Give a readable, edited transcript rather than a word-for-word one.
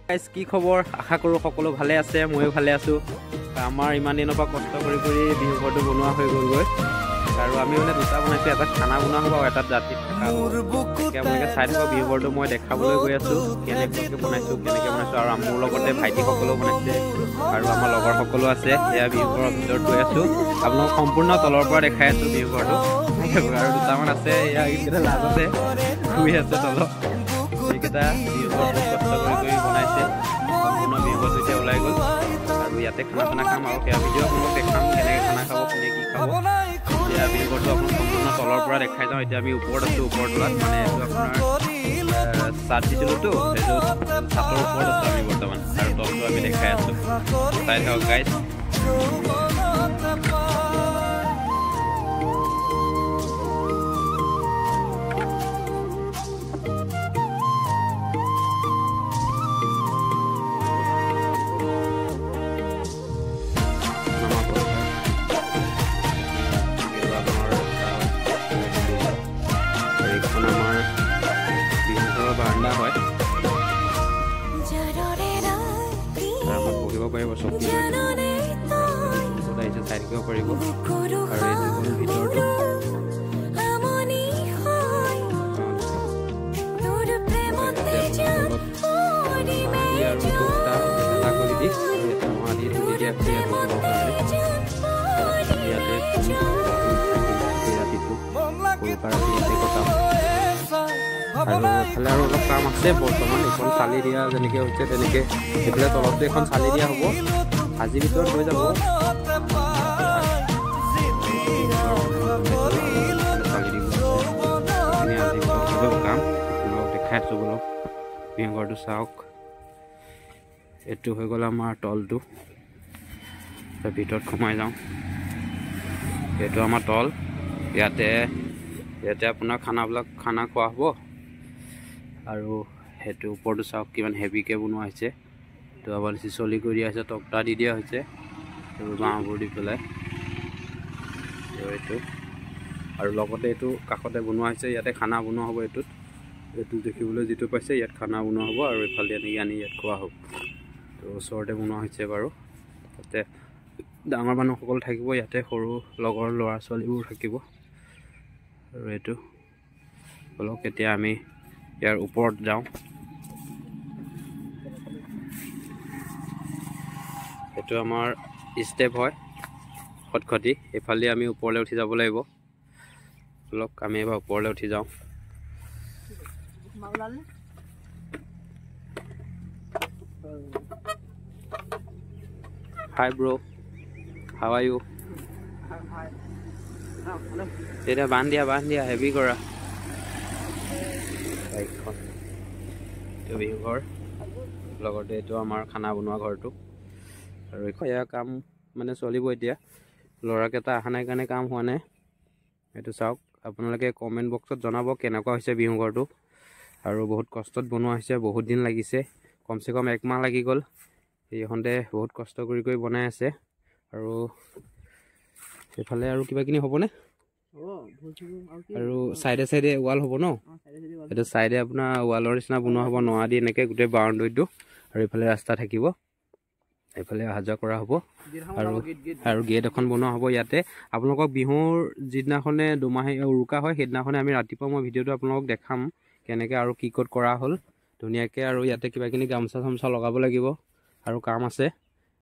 guys কি খবৰ আশা কৰোঁ সকলো ভালে আছে ময়ো ভালে আছোঁ আমাৰ ইমান দিনৰ পৰা কষ্ট কৰি বিহু ঘৰটো বনোৱা হৈ গ'লগৈ আৰু আমি মানে দুটা বনাইছোঁ এটা খানা বনোৱা হ'ব আৰু এটাত ৰাতি থকা হ'ব আপোনালোকে চাই থাকক বিহু ঘৰটো মই দেখাবলৈ গৈ আছোঁ কেনেকৈ বনাইছোঁ আৰু মোৰ লগতে ভাইটিসকলেও বনাইছে আৰু আমাৰ লগৰসকলো আছে সেয়া বিহু ঘৰৰ ভিতৰত গৈ আছোঁ আপোনালোক সম্পূৰ্ণ তলৰ পৰা দেখাই আছোঁ বিহু ঘৰটো আৰু দুটামান আছে এয়া এইকেইটা লাভ আছে শুই আছে তলত এইকেইটা বিহু ঘৰটো কষ্ট কৰি বনাইছে সম্পূৰ্ণ বিহু ঘৰটো এতিয়া ওলাই গ'ল আৰু ইয়াতে খানা চানা খাম আৰু সেয়া ভিডিঅ' আপোনালোক দেখাম কেনেকৈ খানা খাব কোনে কি খাব এতিয়া বিহু ঘৰটো আপোনাক সম্পূৰ্ণ তলৰ পৰা দেখাই যাওঁ এতিয়া আমি ওপৰত আছোঁ ওপৰত তোলাত মানে এইটো আপোনাৰ চাট দিছিলোঁতো সেইটো চাটৰ ওপৰত আছোঁ আমি বৰ্তমান আৰু তলটো আমি দেখাই আছোঁ চাই থাকক গাইজ বাৰান্দা হয় পঢ়িব পাৰিব চকী আহিছে চাই থাকিব পাৰিব আৰু এইটো হ'ল ভিতৰটো কৰি দি মহাদি তুলি দিয়া ইয়াতে ৰাতিটো ইয়াতে কটাম আৰু এফালে আৰু অলপ কাম আছে বৰ্তমান এখন চালি দিয়া যেনেকৈ হৈছে তেনেকৈ সেইফালে তলতো এখন চালি দিয়া হ'ব আজিৰ ভিতৰত হৈ যাব চালি দিব কাম আপোনালোকক দেখাই আছোঁ বোলো বিহু ঘৰটো চাওক এইটো হৈ গ'ল আমাৰ তলটো ভিতৰত সোমাই যাওঁ এইটো আমাৰ তল ইয়াতে আপোনাৰ খানা খোৱা হ'ব আৰু সেইটো ওপৰটো চাওক কিমান হেভিকৈ বনোৱা হৈছে তো আমাৰ চিচলি কৰি দিয়া হৈছে টকটা দি দিয়া হৈছে এইবোৰ বাঁহবোৰ দি পেলাই এইটো আৰু লগতে এইটো কাষতে বনোৱা হৈছে ইয়াতে খানা বনোৱা হ'ব এইটো দেখিবলৈ যিটো পাইছে ইয়াত খানা বনোৱা হ'ব আৰু এইফালে এনেকৈ আনি ইয়াত খোৱা হ'ব তো ওচৰতে বনোৱা হৈছে বাৰু তাতে ডাঙৰ মানুহসকল থাকিব ইয়াতে সৰু লগৰ ল'ৰা ছোৱালীবোৰ থাকিব আৰু এইটো অলপ এতিয়া আমি ইয়াৰ ওপৰত যাওঁ এইটো আমাৰ ষ্টেপ হয় খটখটি এইফালে আমি ওপৰলৈ উঠি যাব লাগিব অলপ আমি এবাৰ ওপৰলৈ উঠি যাওঁ হাই ব্ৰ' হাউ আৰ ইউ তেতিয়া বান্ধ দিয়া হেভি কৰা বাইকখন এইটো বিহু ঘৰ লগতে এইটো আমাৰ খানা বনোৱা ঘৰটো আৰু এয়া কাম মানে চলিব এতিয়া ল'ৰাকেইটা অহা নাই কাৰণে কাম হোৱা নাই এইটো চাওক আপোনালোকে কমেণ্ট বক্সত জনাব কেনেকুৱা হৈছে বিহু ঘৰটো আৰু বহুত কষ্টত বনোৱা হৈছে বহুত দিন লাগিছে কমচে কম 1 মাহ লাগি গ'ল এইখনতে বহুত কষ্ট কৰি বনাই আছে আৰু এইফালে আৰু কিবাকিনি হ'বনে আৰু চাইডে ৱাল হ'ব ন এইটো চাইডে আপোনাৰ ৱালৰ নিচিনা বনোৱা হ'ব নৰা দি এনেকৈ গোটেই বাউণ্ডেৰীটো আৰু এইফালে ৰাস্তা থাকিব এইফালে অহা যোৱা কৰা হ'ব আৰু গেট এখন বনোৱা হ'ব ইয়াতে আপোনালোকক বিহুৰ যিদিনাখনে দুমাহী উৰুকা হয় সেইদিনাখনে আমি ৰাতিপুৱা মই ভিডিঅ'টো আপোনালোকক দেখাম কেনেকৈ আৰু কি ক'ত কৰা হ'ল ধুনীয়াকৈ আৰু ইয়াতে কিবাকিনি গামোচা চামোচা লগাব লাগিব আৰু কাম আছে